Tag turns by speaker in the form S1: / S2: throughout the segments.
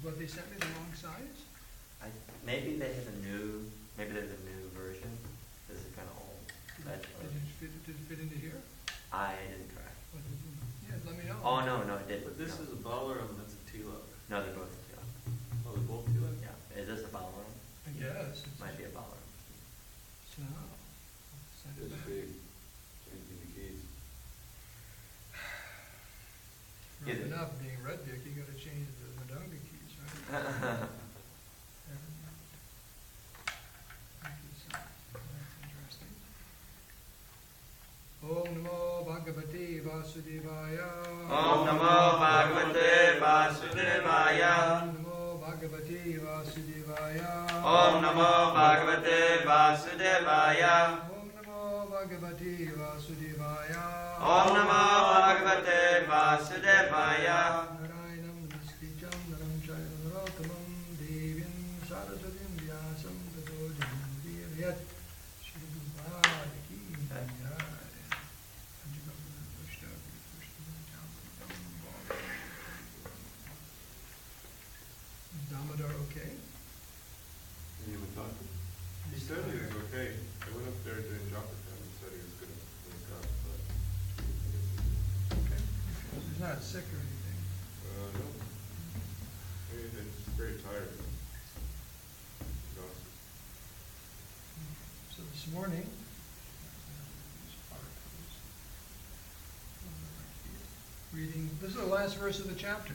S1: What they sent me the wrong size?
S2: Maybe they have a new. Maybe there's a new version. This is kind of old.
S1: Did it fit into here?
S2: I didn't try.
S1: Yeah, let me know.
S2: Oh no, it did.
S3: But this is a Balaram. That's a Tilak.
S2: No, they're both Tilak.
S3: Oh, they're both Tilak.
S2: Yeah. Is this a Balaram?
S1: I guess.
S2: Might be a Balaram.
S1: So, send it
S3: It's
S1: back.
S3: big. Changing the keys.
S1: Rough enough being red dick, you got to change the Madonna keys, right? Om Namo Bhagavate Vasudevaya.
S2: Om Namo Bhagavate Vasudevaya.
S1: Om Namo Bhagavate Vasudevaya.
S2: Om Namo Bhagavate Vasudevaya.
S1: Om Namo Bhagavate Vasudevaya.
S2: Om Namo Bhagavate Vasudevaya.
S1: Narayanam Niskricham Naram Chayam Narotamam Devim Saraswatim Vyasam Tato Janviriyat. Damodar okay?
S3: You were talking? He said he was okay. I went up there during japa time and said he was going to wake up, but
S1: Okay. He's not sick or anything.
S3: no. He's very tired. Exhausted.
S1: So this morning, reading, this is the last verse of the chapter.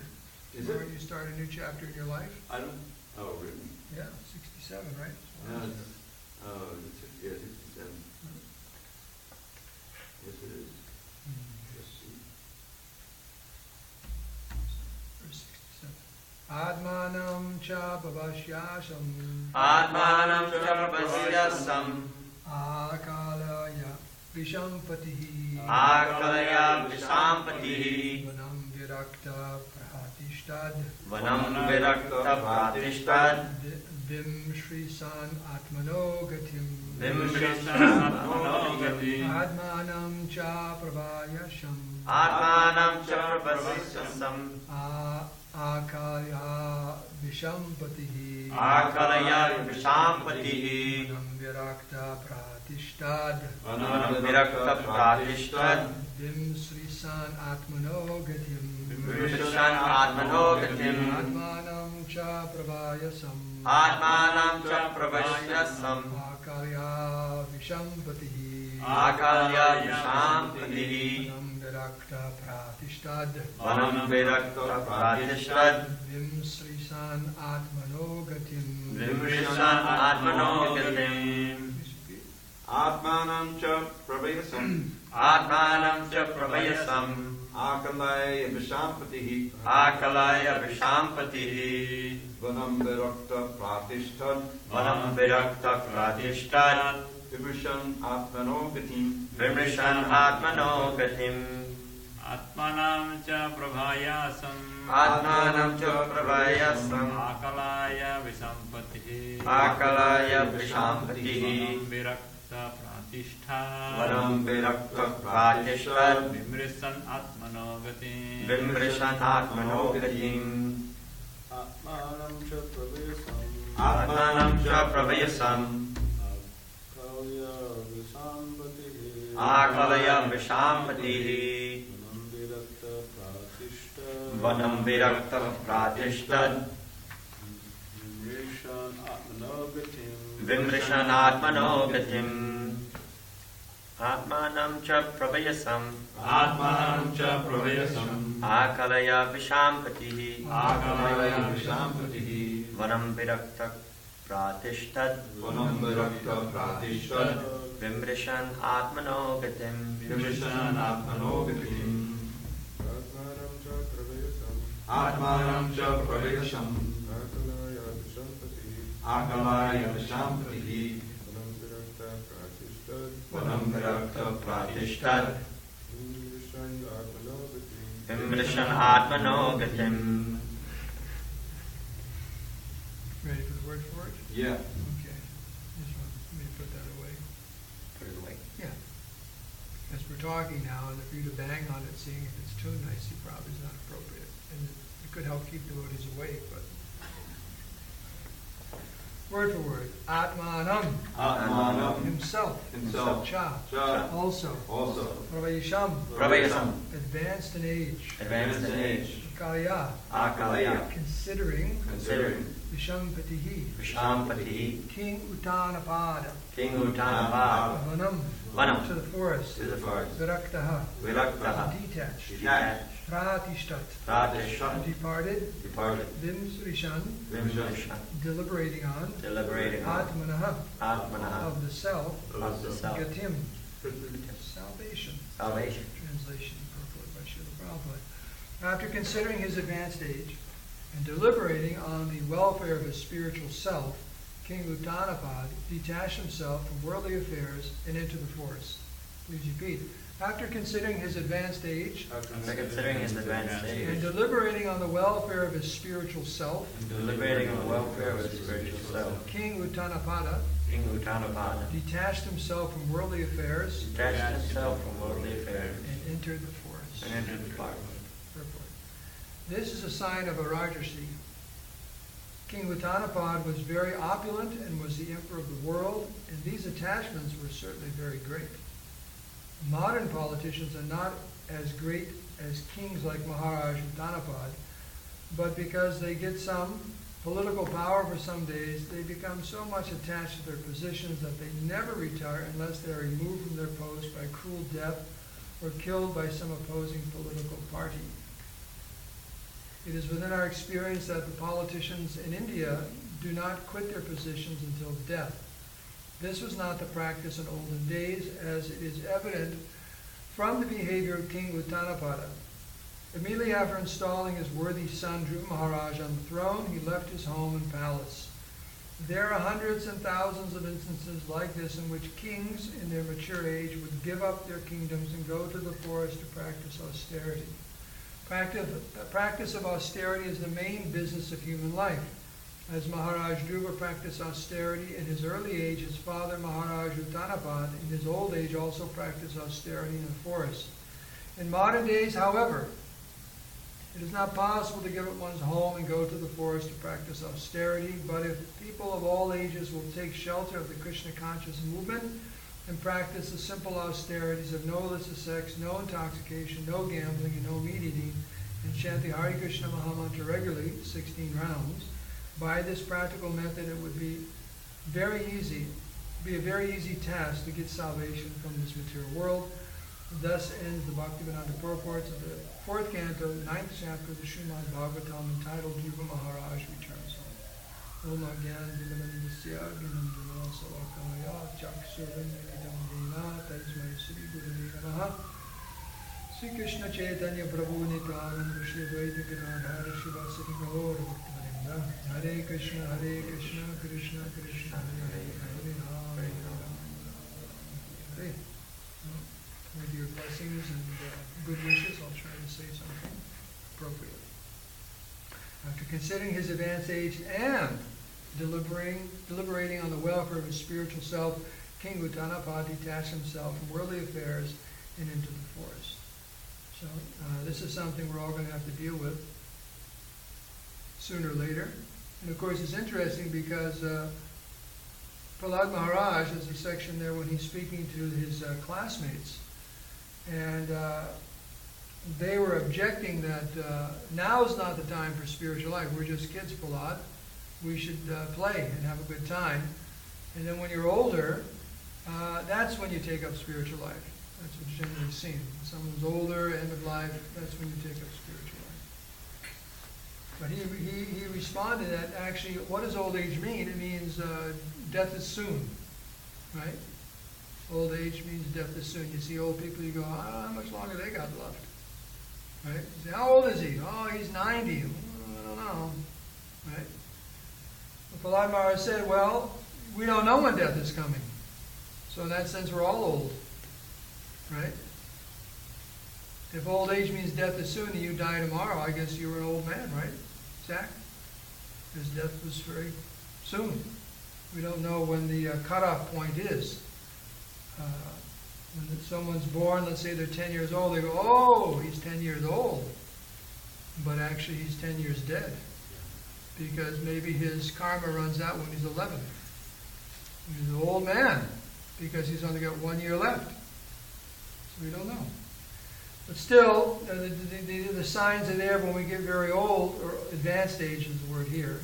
S3: Is
S1: Tomorrow
S3: it?
S1: you start a new chapter in your life.
S3: I don't. Oh, really?
S1: Yeah, 67, right?
S3: No, yeah, 67. Yes, it is. Let's see.
S1: Verse 67. Admanam cha bhavashyasam.
S2: Atmanam Chaprapasyasam.
S1: Akalaya vishampatihi.
S2: Akalaya Vishampatihi.
S1: Vanam virakta prahatishtad.
S2: Vanam Virakta Pratishtad.
S1: Vim Shri San Atmano Gatim.
S2: Vim Shri
S1: Admanam cha pravayasham.
S2: Atmanam Chaprapasyasam.
S1: Akalya vishampatihi.
S2: Akalaya Vishampatihi.
S1: Vanam virakta pratishtad.
S2: Vanam Virakta Pratishtad.
S1: Vim Sri San Atmano Gatim.
S2: Vim Shri San Atmano Gatim.
S1: Admanam Atmanam cha pravayasam.
S2: Atmanam cha pravasyasam.
S1: Akalya vishampatihi.
S2: Akalya vishampatihi.
S1: Vanam virakta pratishtad.
S2: Vanam virakta pratishtad.
S1: Vimsrisan atmanogatim.
S2: Vimrisan atmanogatim.
S3: Atmanam cha pravayasam.
S2: Atmanam cha pravayasam.
S3: Akalaya vishampatihi.
S2: Akalaya vishampatihi.
S3: Vanam virakta pratishtad.
S2: Vanam virakta pratishtad.
S3: Vimrishan atmanogatim.
S2: Vimrishan atmanogatim.
S4: Atmanam cha prabhayasam.
S2: Atmanam cha pravayasam.
S4: Akalaya visampatihi.
S2: Akalaya vishampatihi.
S4: Virakta pratishtha.
S2: Vanam virakta pratishtad.
S4: Vimrisan atmanogatim.
S2: Vimrishan atmanogatim.
S3: Atmanam cha pravayasam.
S2: Atmanam cha pravayasam.
S3: Akalaya vishampatihi.
S2: Akalaya vishampatihi. Vanam virakta pratishtad. Vimrishan atmanogatim. Atmanam cha pravayasam.
S4: Atmanam cha pravayasam.
S2: Akalaya vishampatihi.
S4: Akalaya
S3: vishampatihi.
S2: Vanam virakta pratishtad.
S3: Vanam virakta pratishtad.
S2: Vimrishan atmanogatim.
S3: Vimrishan atmanogatim. Atmanam cha pravayasam. Akalaya vishampatihi. Vanam virakta pratishtad.
S2: Vimrishan atmanogatim.
S1: Ready for the word for it?
S3: Yeah.
S1: Okay. Just want me to put that away.
S2: Put it away.
S1: Yeah. As we're talking now, and for you to bang on it, seeing if it's tuned nicely, probably is not appropriate. And it could help keep devotees awake, but. Word for word. Atmanam.
S3: Atmanam.
S1: Himself.
S3: Himself.
S1: Cha.
S3: Cha.
S1: Also.
S3: Also.
S1: Pravayasham.
S2: Pravayasam.
S1: Advanced in age.
S2: Advanced in age.
S1: Kalya.
S2: Akalaya.
S1: Considering.
S2: Considering.
S1: Vishampatihi.
S2: Vishampatihi.
S1: King Uttanapada.
S2: King Uttanapada.
S1: Vanam.
S2: Vanam.
S1: To the forest.
S2: To the forest.
S1: Viraktaha.
S2: Viraktaha.
S1: Detached.
S2: Detached.
S1: Pratishtat.
S2: Pratishtad.
S1: Departed.
S2: Departed.
S1: Vimsrishan.
S2: Vimrishan.
S1: Deliberating on.
S2: Deliberating on.
S1: Atmanaha.
S2: Atmanaha.
S1: Of the self.
S2: Of the self.
S1: Gatim. Salvation.
S2: Salvation.
S1: Translation purport by Srila Prabhupada. After considering his advanced age and deliberating on the welfare of his spiritual self, King Uttanapad detached himself from worldly affairs and entered the forest. Please repeat. After considering his advanced age
S2: After considering his advanced
S1: and
S2: age.
S1: deliberating on the welfare of his spiritual self,
S2: Deliberating on the welfare of his spiritual self.
S1: King Uttanapada
S2: King Uttanapada.
S1: detached himself from worldly affairs
S2: Detached himself from worldly affairs.
S1: and entered the forest.
S2: And entered the forest.
S1: Purport. This is a sign of a Rajarsi. King Uttanapad was very opulent and was the emperor of the world, and these attachments were certainly very great. Modern politicians are not as great as kings like Maharaj Uttanapad, but because they get some political power for some days, they become so much attached to their positions that they never retire unless they are removed from their post by cruel death or killed by some opposing political party. It is within our experience that the politicians in India do not quit their positions until death. This was not the practice in olden days, as it is evident from the behavior of King Uttanapada. Immediately after installing his worthy son Dhruva Maharaj on the throne, he left his home and palace. There are hundreds and thousands of instances like this in which kings in their mature age would give up their kingdoms and go to the forest to practice austerity. Practice of austerity is the main business of human life. As Maharaj Dhruva practiced austerity in his early age, his father Maharaj Uttanapad in his old age also practiced austerity in the forest. In modern days, however, it is not possible to give up one's home and go to the forest to practice austerity, but if people of all ages will take shelter of the Krishna conscious movement and practice the simple austerities of no illicit sex, no intoxication, no gambling, and no meat eating, and chant the Hare Krishna Mahamantra regularly, 16 rounds, By this practical method, it would be very easy, be a very easy task to get salvation from this material world. Thus ends the Bhaktivedanta purports of the 4th canto, 9th chapter of the Srimad Bhagavatam, entitled Dhruva Maharaj Returns Home. Om Agyan Dilamandasya Ginandana Salakaya Chaksuranidam Dina Tasmai Sri Gurave Namaha Sri Krishna Chaitanya Prabhu Nityananda Shri Advaita Gadadhara Shivasati Gaur Bhaktivedanta Hare Krishna Krishna Krishna Hare Hare Hare Hare. With your blessings and good wishes, I'll try to say something appropriate. After considering his advanced age and deliberating on the welfare of his spiritual self, King Uttanapad detached himself from worldly affairs and into the forest. So this is something we're all going to have to deal with sooner or later. And of course it's interesting because Prahlad Maharaj, there's a section there when he's speaking to his classmates, and they were objecting that now's not the time for spiritual life. We're just kids, Prahlad. We should play and have a good time. And then when you're older, that's when you take up spiritual life. That's what's generally seen. When someone's older, end of life, that's when you take up spiritual life. But he responded that actually, what does old age mean? It means death is soon, right? Old age means death is soon. You see old people, you go, how much longer they got left? Right? You say, how old is he? Oh, he's 90. I don't know. Right? Prahlad Maharaj said, well, we don't know when death is coming. So in that sense, we're all old. Right? If old age means death is soon and you die tomorrow, I guess you were an old man, right, Zach? Because death was very soon. We don't know when the cutoff point is. When someone's born, let's say they're 10 years old, they go, oh, he's 10 years old. But actually he's 10 years dead. Because maybe his karma runs out when he's 11. He's an old man because he's only got 1 year left. So we don't know. But still, the signs are there when we get very old, or advanced age is the word here.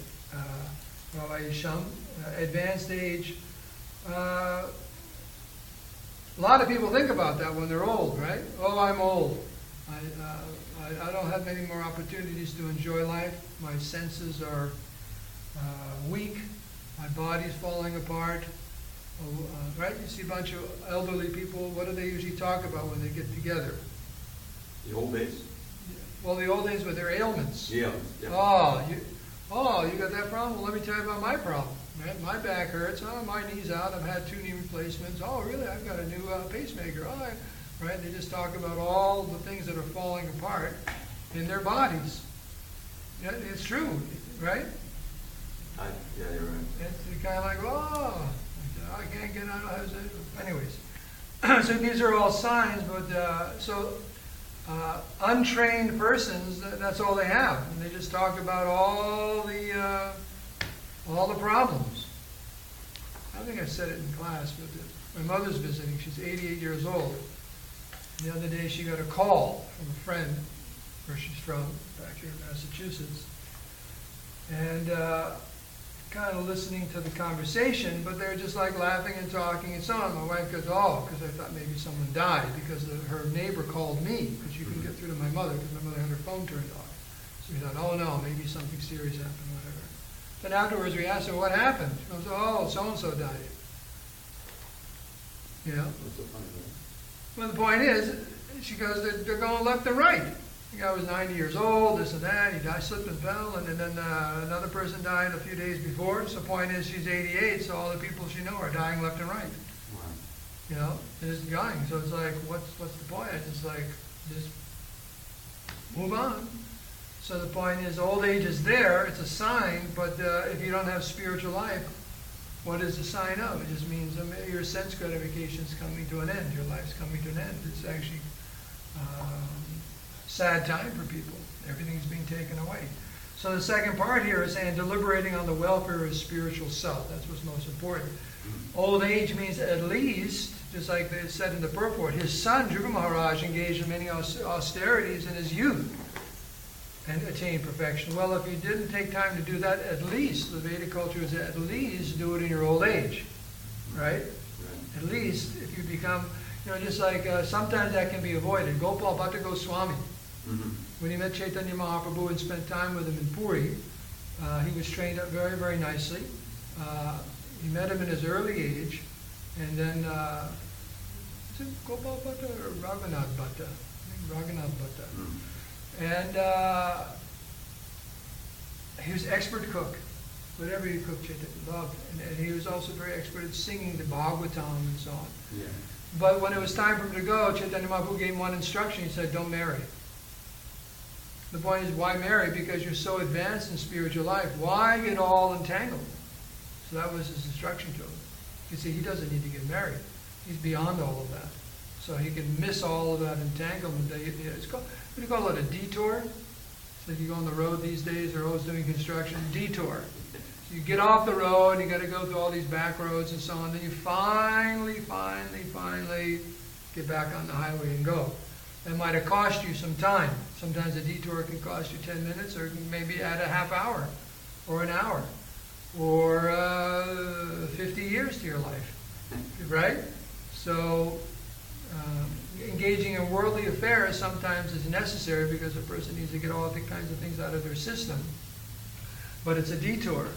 S1: Advanced age. A lot of people think about that when they're old, right? Oh, I'm old. I don't have many more opportunities to enjoy life. My senses are weak. My body's falling apart. Right? You see a bunch of elderly people. What do they usually talk about when they get together?
S5: The old days?
S1: Well, the old days with their ailments.
S5: Yeah.
S1: Oh, you got that problem? Well, let me tell you about my problem. Right? My back hurts. Oh, my knee's out. I've had 2 knee replacements. Oh, really? I've got a new pacemaker. Oh, right? They just talk about all the things that are falling apart in their bodies. Yeah, it's true, right?
S5: Yeah, you're right.
S1: It's kind of like, oh, I can't get out of it. Anyways, so these are all signs, but untrained persons, that's all they have. And they just talk about all the problems. I think I said it in class, but my mother's visiting. She's 88 years old. The other day she got a call from a friend, where she's from, back here in Massachusetts, and kind of listening to the conversation, but they're just like laughing and talking and so on. My wife goes, oh, because I thought maybe someone died, because her neighbor called me, because she couldn't get through to my mother, because my mother had her phone turned off. So we thought, oh no, maybe something serious happened, whatever. Then afterwards we asked her, what happened? She goes, oh, so-and-so died. You know?
S5: What's so funny, right?
S1: Well, the point is, she goes, they're going left and right. The guy was 90 years old, this and that. He died, slipped and fell, and then another person died a few days before. So the point is, she's 88, so all the people she knows are dying left and right.
S5: Wow.
S1: You know, they're just dying. So it's like, what's the point? It's like, just move on. So the point is, old age is there. It's a sign, but if you don't have spiritual life, what is the sign of? It just means your sense gratification is coming to an end. Your life's coming to an end. It's actually sad time for people. Everything's being taken away. So the second part here is saying deliberating on the welfare of his spiritual self. That's what's most important. Old age means at least, just like they said in the purport, his son, Dhruva Maharaj, engaged in many austerities in his youth. and attain perfection. Well, if you didn't take time to do that, at least, the Vedic culture is at least do it in your old age, right? At least if you become, just like sometimes that can be avoided. Gopal Bhatta Goswami, when he met Chaitanya Mahaprabhu and spent time with him in Puri, he was trained up very, very nicely. He met him in his early age, and then, is it Gopal Bhatta or Raghunath Bhatta? I think Raghunath Bhatta. And he was expert cook. Whatever he cooked, Chaitanya loved. And he was also very expert at singing the Bhagavatam and so on.
S5: Yeah.
S1: But when it was time for him to go, Chaitanya Mahaprabhu gave him one instruction. He said, don't marry. The point is, why marry? Because you're so advanced in spiritual life. Why get all entangled? So that was his instruction to him. You see, he doesn't need to get married. He's beyond all of that. So he can miss all of that entanglement. It's called, what do you call it, a detour? So if you go on the road these days, they're always doing construction, detour. So you get off the road, you got to go through all these back roads and so on, then you finally get back on the highway and go. It might have cost you some time. Sometimes a detour can cost you 10 minutes, or it can maybe add a half hour, or an hour, or 50 years to your life, right? So engaging in worldly affairs sometimes is necessary because a person needs to get all the kinds of things out of their system. But it's a detour.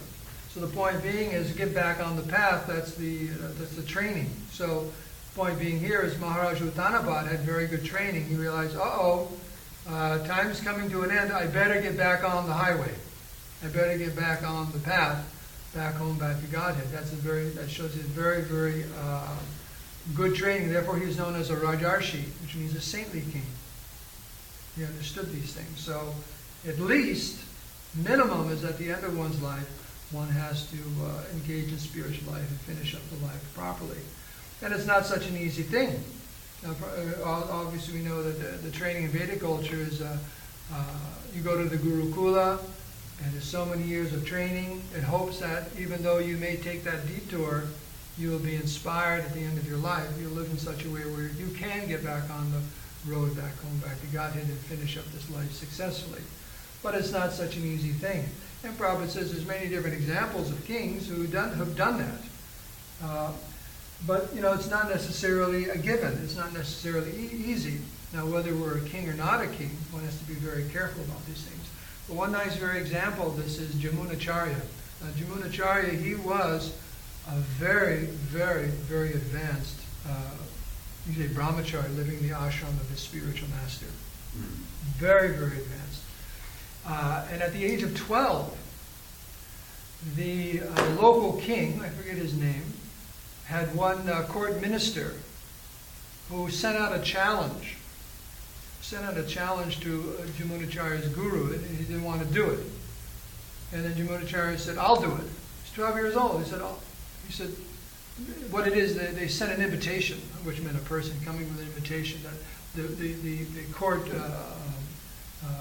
S1: So the point being is get back on the path. That's the training. So the point being here is Maharaj Uttanapad had very good training. He realized, time's coming to an end. I better get back on the highway. I better get back on the path, back home, back to Godhead. That shows his very, very good training. Therefore, he was known as a Rajarshi, which means a saintly king. He understood these things. So, at least, minimum is at the end of one's life, one has to engage in spiritual life and finish up the life properly. And it's not such an easy thing. Now, obviously, we know that the training in Vedic culture is you go to the Gurukula, and there's so many years of training. It hopes that even though you may take that detour, you will be inspired at the end of your life. You'll live in such a way where you can get back on the road back home, back to Godhead, and finish up this life successfully. But it's not such an easy thing. And Prabhupada says there's many different examples of kings who have done that. But, it's not necessarily a given. It's not necessarily easy. Now, whether we're a king or not a king, one has to be very careful about these things. But one nice very example of this is Jamunacharya. Jamunacharya, he was a very, very, very advanced, usually brahmachari, living in the ashram of his spiritual master. Very, very advanced. And at the age of 12, the local king, I forget his name, had one court minister who sent out a challenge to Jamunacharya's guru, and he didn't want to do it. And then Jamunacharya said, I'll do it. He's 12 years old. He said, what it is, they sent an invitation, which meant a person coming with an invitation that the court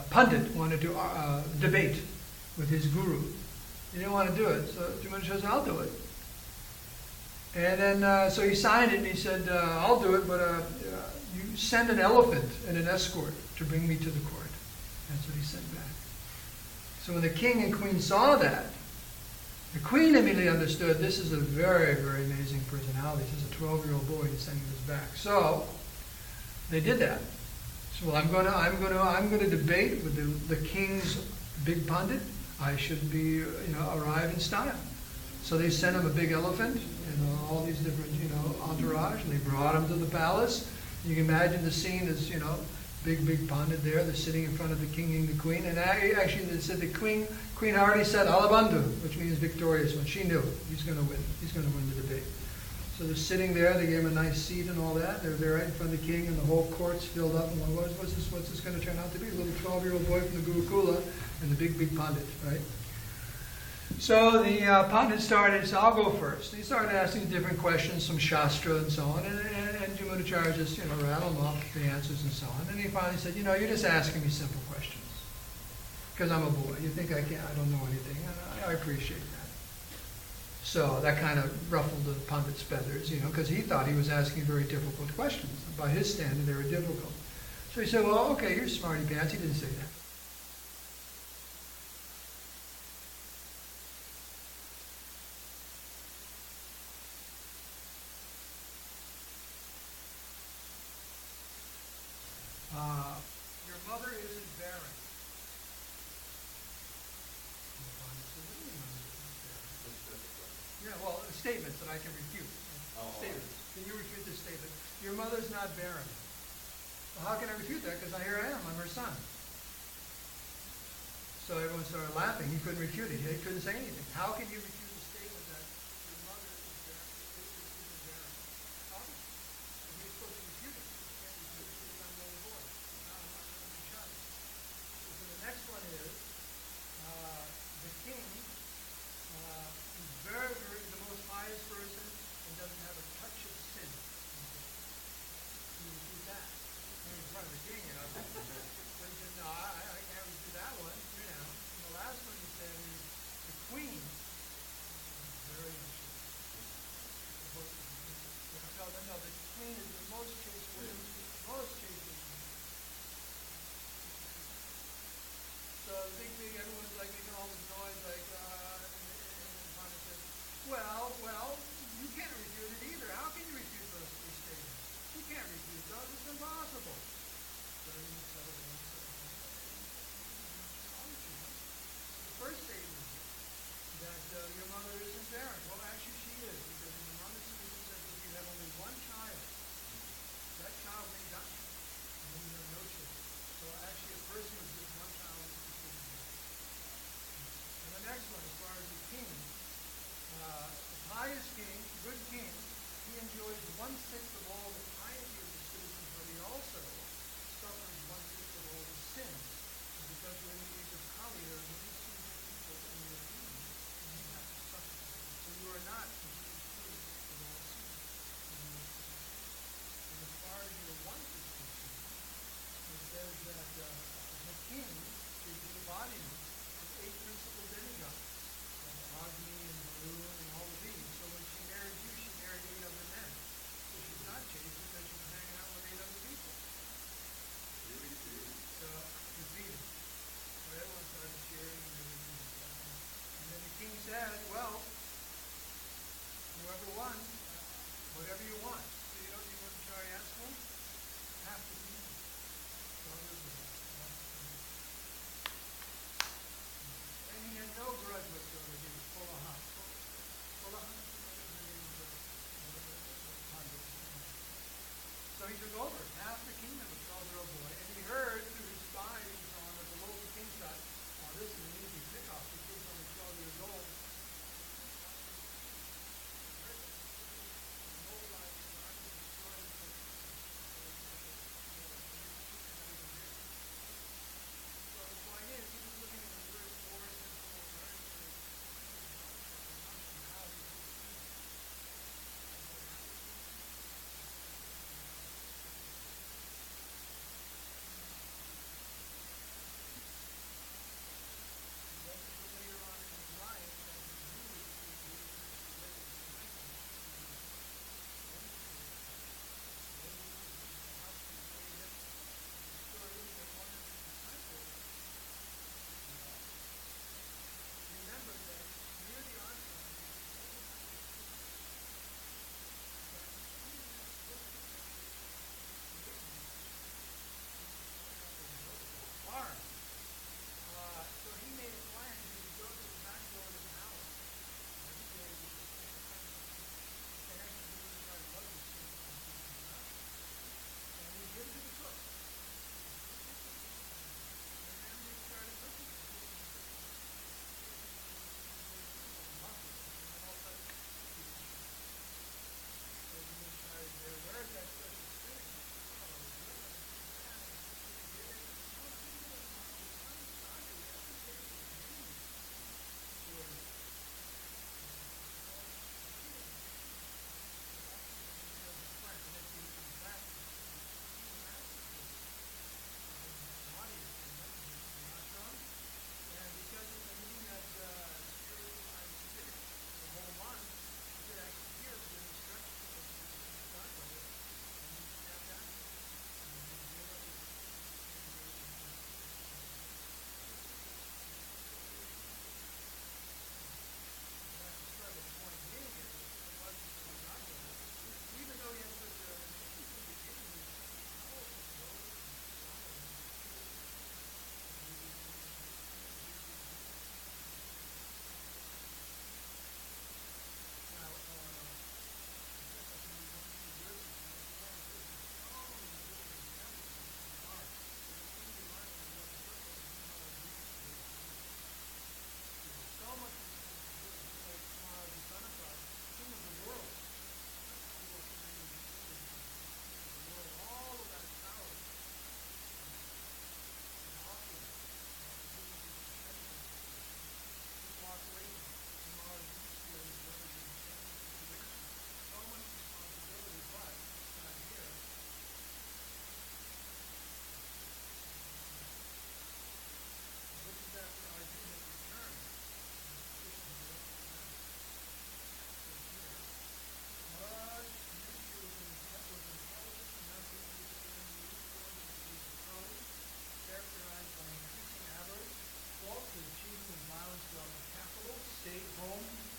S1: pundit wanted to debate with his guru. He didn't want to do it, so Jamunacharya said, I'll do it. And then, so he signed it, and he said, I'll do it, but you send an elephant and an escort to bring me to the court. That's what he sent back. So when the king and queen saw that, the queen immediately understood this is a very, very amazing personality. This is a 12-year-old boy who's sending this back. So they did that. So I'm going to debate with the king's big pundit. I should be, arrive in style. So they sent him a big elephant and all these different, entourage, and they brought him to the palace. You can imagine the scene as, big pundit there. They're sitting in front of the king and the queen. And actually, they said the queen already said Alabandhu, which means victorious one. She knew he's going to win. He's going to win the debate. So they're sitting there. They gave him a nice seat and all that. They're there right in front of the king, and the whole court's filled up. And what's this going to turn out to be? A little 12-year-old boy from the Gurukula and the big pundit, right? So the pundit started, so I'll go first. He started asking different questions, some Shastra and so on, and Jamunacharya just, rattled off the answers and so on. And he finally said, you're just asking me simple questions. Because I'm a boy. You think I don't know anything. And I appreciate that. So that kind of ruffled the pundit's feathers, because he thought he was asking very difficult questions. By his standard, they were difficult. So he said, well, okay, you're smarty pants. He didn't say that. statements that I can refute. Statements. Can you refute this statement? Your mother's not barren. Well, how can I refute that? Because here I am. I'm her son. So everyone started laughing. He couldn't refute it. He couldn't say anything. How can you refute the statement that your mother is barren? How can you? And he was supposed to refute it. You can't refute it because I'm the only boy. Now I'm not going to be child. So the next one is the king is very, very the most highest person and doesn't have a touch of sin. Can you refute that? He's one of the king, you know. So he said, no, I can't refute that one. You know. And the last one he said is the queen is very interesting. No, the queen is the most chaste woman, most chaste woman. So the big, everyone's like making all this noise, like, and Panda said, well, you can't refute it either. How can you refute those three statements? You can't refute those. It's impossible. So everyone settled down and said, the first statement that your mother isn't barren. Well, actually she is, because in the Dharmasetu it says if you have only one child, that child may die, and then you have no children. So actually a person with just one child is considered barren. And the next one, as far as the king, the pious king, good king, he enjoys 1/6 of all the piety of the citizens, but he also suffers 1/6 of all the sins. And because we're in the age of Kali, there are many sinful people in your kingdom, and you have to suffer. So you are not completely free of all sin. And as far as your wife is concerned, it says that the king is the embodiment of 8 principal demigods, Agni and Varun and all of these. So when she married you, she married 8 other men. So she's not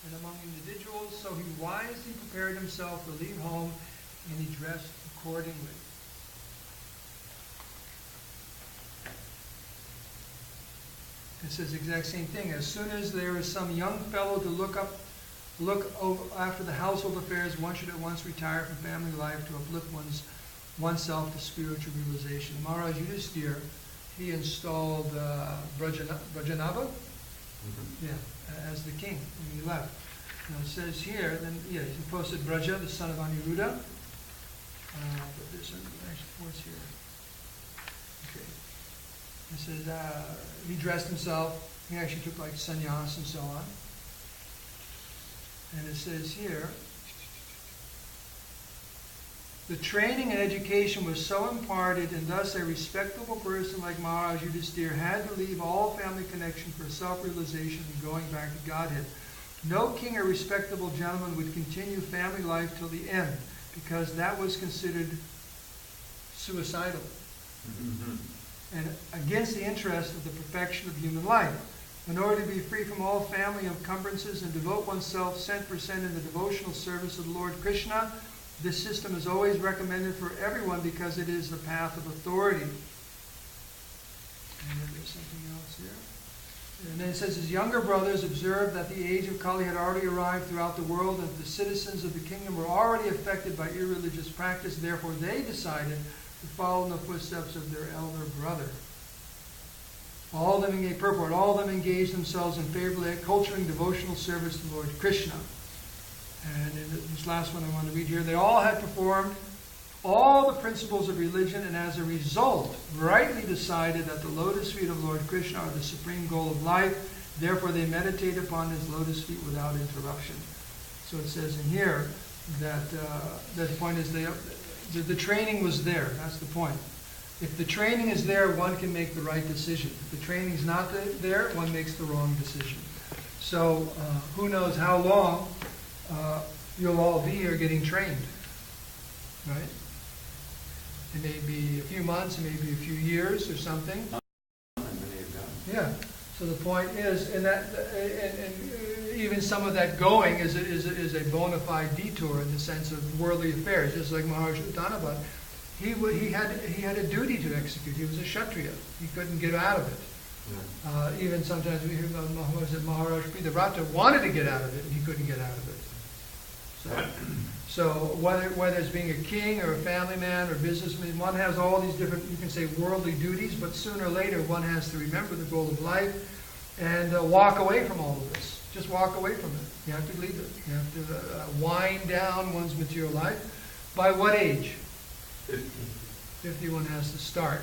S1: and among individuals, so he wisely prepared himself to leave home, and he dressed accordingly. It says the exact same thing. As soon as there is some young fellow to look over after the household affairs, one should at once retire from family life to uplift oneself to spiritual realization. Maharaj Yudhisthira, he installed Brajanava, as the king when he left. Now it says here, then he posted Braja, the son of Aniruddha. But there's some nice words here. Okay. It says he dressed himself. He actually took like sannyas and so on. And it says here, the training and education was so imparted, and thus a respectable person like Maharaj Yudhisthira had to leave all family connection for self-realization and going back to Godhead. No king or respectable gentleman would continue family life till the end, because that was considered suicidal and against the interest of the perfection of human life. In order to be free from all family encumbrances and devote oneself 100% in the devotional service of the Lord Krishna, this system is always recommended for everyone because it is the path of authority. And then there's something else here. And then it says, his younger brothers observed that the age of Kali had already arrived throughout the world, and the citizens of the kingdom were already affected by irreligious practice. Therefore, they decided to follow in the footsteps of their elder brother. All of them engaged themselves in favorably culturing devotional service to Lord Krishna. And in this last one I want to read here, they all had performed all the principles of religion, and as a result, rightly decided that the lotus feet of Lord Krishna are the supreme goal of life. Therefore, they meditate upon his lotus feet without interruption. So it says in here that the point is the training was there. That's the point. If the training is there, one can make the right decision. If the training is not there, one makes the wrong decision. So who knows how long you'll all be here getting trained, right? It may be a few months, it may be a few years or something. Yeah. So the point is, and even some of that going is a bona fide detour in the sense of worldly affairs, just like Maharaj Uttanabhat. He had a duty to execute. He was a Kshatriya. He couldn't get out of it. Even sometimes we hear about Maharaj Pridavrata wanted to get out of it, and he couldn't get out of it. So whether it's being a king or a family man or businessman, one has all these different, you can say, worldly duties, but sooner or later one has to remember the goal of life and walk away from all of this. Just walk away from it. You have to leave it. You have to wind down one's material life. By what age? 50 one has to start,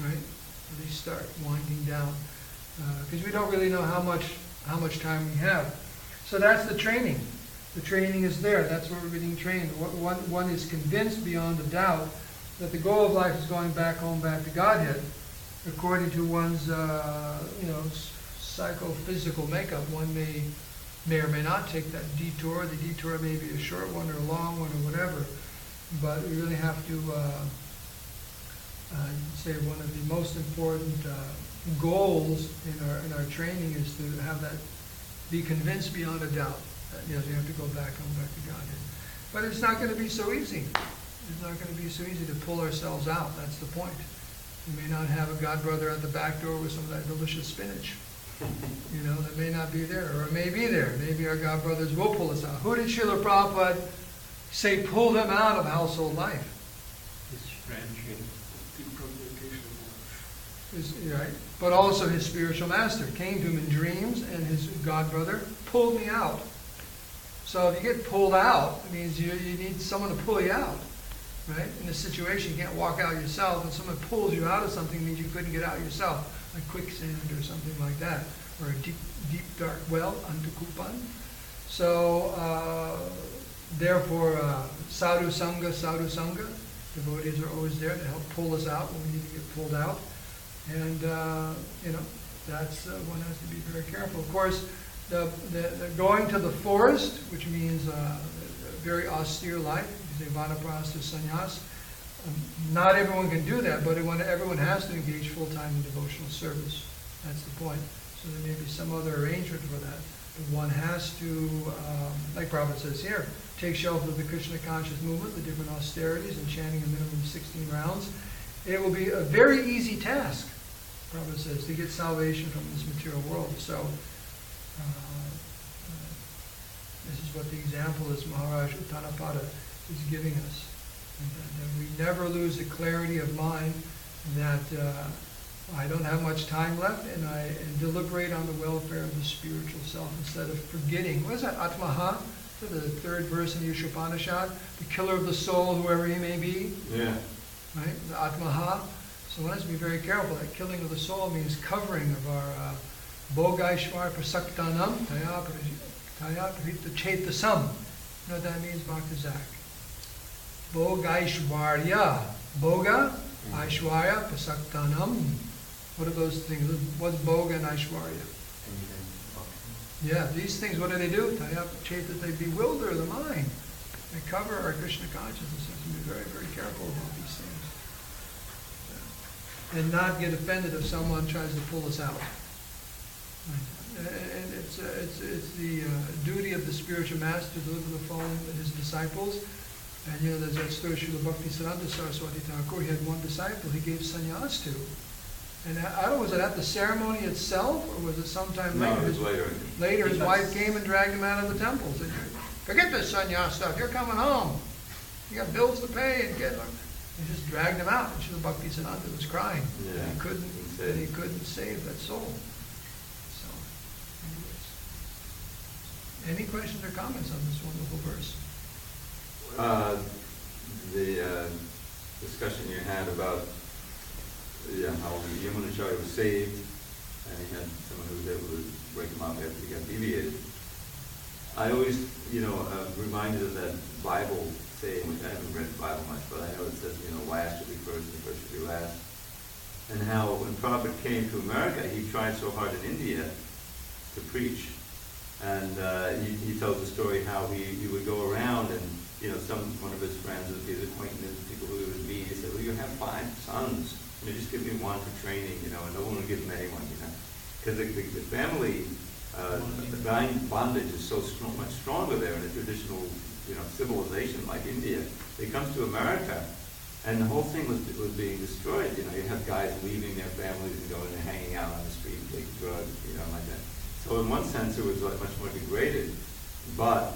S1: right? At least start winding down, because we don't really know how much time we have. So that's the training. The training is there. That's where we're being trained. One is convinced beyond a doubt that the goal of life is going back home, back to Godhead, according to one's psychophysical makeup. One may or may not take that detour. The detour may be a short one or a long one or whatever. But we really have to say one of the most important goals in our training is to have that, be convinced beyond a doubt that yes, we have to go back home, back to Godhead. But it's not going to be so easy. It's not going to be so easy to pull ourselves out. That's the point. We may not have a godbrother at the back door with some of that delicious spinach. That may not be there, or it may be there. Maybe our godbrothers will pull us out. Who did Srila Prabhupada say pull them out of household life?
S4: His friendship.
S1: Right? But also his spiritual master came to him in dreams, and his godbrother pulled me out. So if you get pulled out, it means you need someone to pull you out. Right? In a situation, you can't walk out yourself. When someone pulls you out of something, it means you couldn't get out yourself, like quicksand or something like that, or a deep, dark well, antukupan. So, therefore, sadhu sangha, devotees are always there to help pull us out when we need to get pulled out. And, that's, one has to be very careful. Of course, the going to the forest, which means a very austere life, vanaprastha sannyas. Not everyone can do that, but everyone has to engage full-time in devotional service. That's the point. So there may be some other arrangement for that. One has to, like Prabhupada says here, take shelter of the Krishna conscious movement, the different austerities, and chanting a minimum of 16 rounds. It will be a very easy task, Prabhupada says, to get salvation from this material world. So, this is what the example is Maharaj Uttanapada is giving us. That we never lose the clarity of mind that I don't have much time left, and I deliberate on the welfare of the spiritual self instead of forgetting. What is that? Atmaha? Is that the third verse in the Upanishad? The killer of the soul, whoever he may be.
S5: Yeah.
S1: Right? The Atmaha. So one has to be very careful. That killing of the soul means covering of our Bhogaishvar Prasaktanam Taya Prahita Chetasam. You know what that means, Bhakti Zak? Bhogaishvarya. Bhoga, Aishwarya, Prasaktanam. What are those things? What's Bhoga and Aishwarya? Yeah, these things, what do? Taya Cheta, they bewilder the mind. They cover our Krishna consciousness. We have to be very, very careful about these things. And not get offended if someone tries to pull us out. And it's the duty of the spiritual master to live with the following his disciples. And you know, there's that story, Srila Bhakti Siddhanta Saraswati Thakur, he had one disciple he gave sannyas to. And I don't know, was it at the ceremony itself, or was it sometime later?
S5: No, it was later.
S1: Later, his wife came and dragged him out of the temple. Said, forget this sannyas stuff, you're coming home. You got bills to pay and get them. He just dragged him out. And Srila Bhakti Siddhanta was crying.
S5: Yeah.
S1: He couldn't save that soul. So, anyways. Any questions or comments on this wonderful verse?
S5: The discussion you had about how Yamunacharya was saved, and he had someone who was able to break him up after he got deviated. I always, reminded of that Bible saying, which I haven't read the Bible much, but I know it says, last should be first and first should be last. And how when Prabhupada came to America, he tried so hard in India to preach. And he tells the story how he would go around and, one of his friends, his acquaintances, people who he would meet, he said, well, you have 5 sons. Just give me one for training, and no one will give him anyone, Because the family, the bondage is so strong, much stronger there in a traditional, civilization like India. They come to America, and the whole thing was being destroyed. You have guys leaving their families and going and hanging out on the street, taking drugs, like that. So in one sense, it was much more degraded, but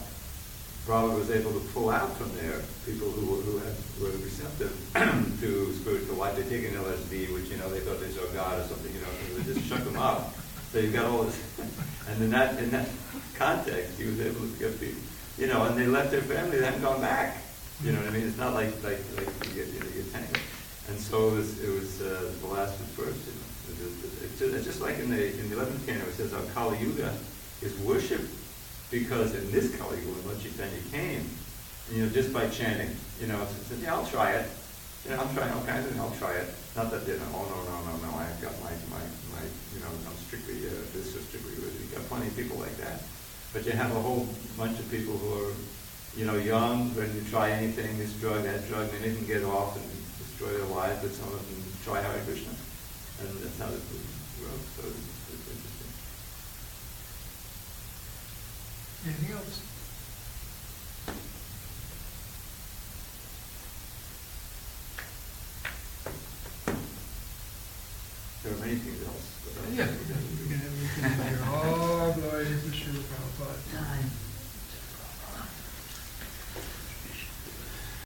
S5: Prabhupada was able to pull out from there people who were receptive to spiritual life. They take an LSD, which they thought they saw God or something, so they just shook them up. So you've got all this, and in that context, he was able to get people, and they left their family. They haven't gone back. You know what I mean? It's not like you get tangled. And so it was the last and first. It's just like in the 11th canto, it says our Kali Yuga is worship. Because in this Kali Yuga, when Chaitanya came, just by chanting, said, yeah, I'll try it. I'm trying all kinds of things, I'll try it. Not that, oh, no, I've got my I'm strictly this or strictly this. You've got plenty of people like that. But you have a whole bunch of people who are, young, ready to try anything, this drug, that drug, and they can get off and destroy their lives, but some of them try Hare Krishna. And that's how it grows. So it's interesting.
S1: Anything else?
S5: There are many things else.
S1: Yeah, we can hear, oh, glory to Srila Prabhupada.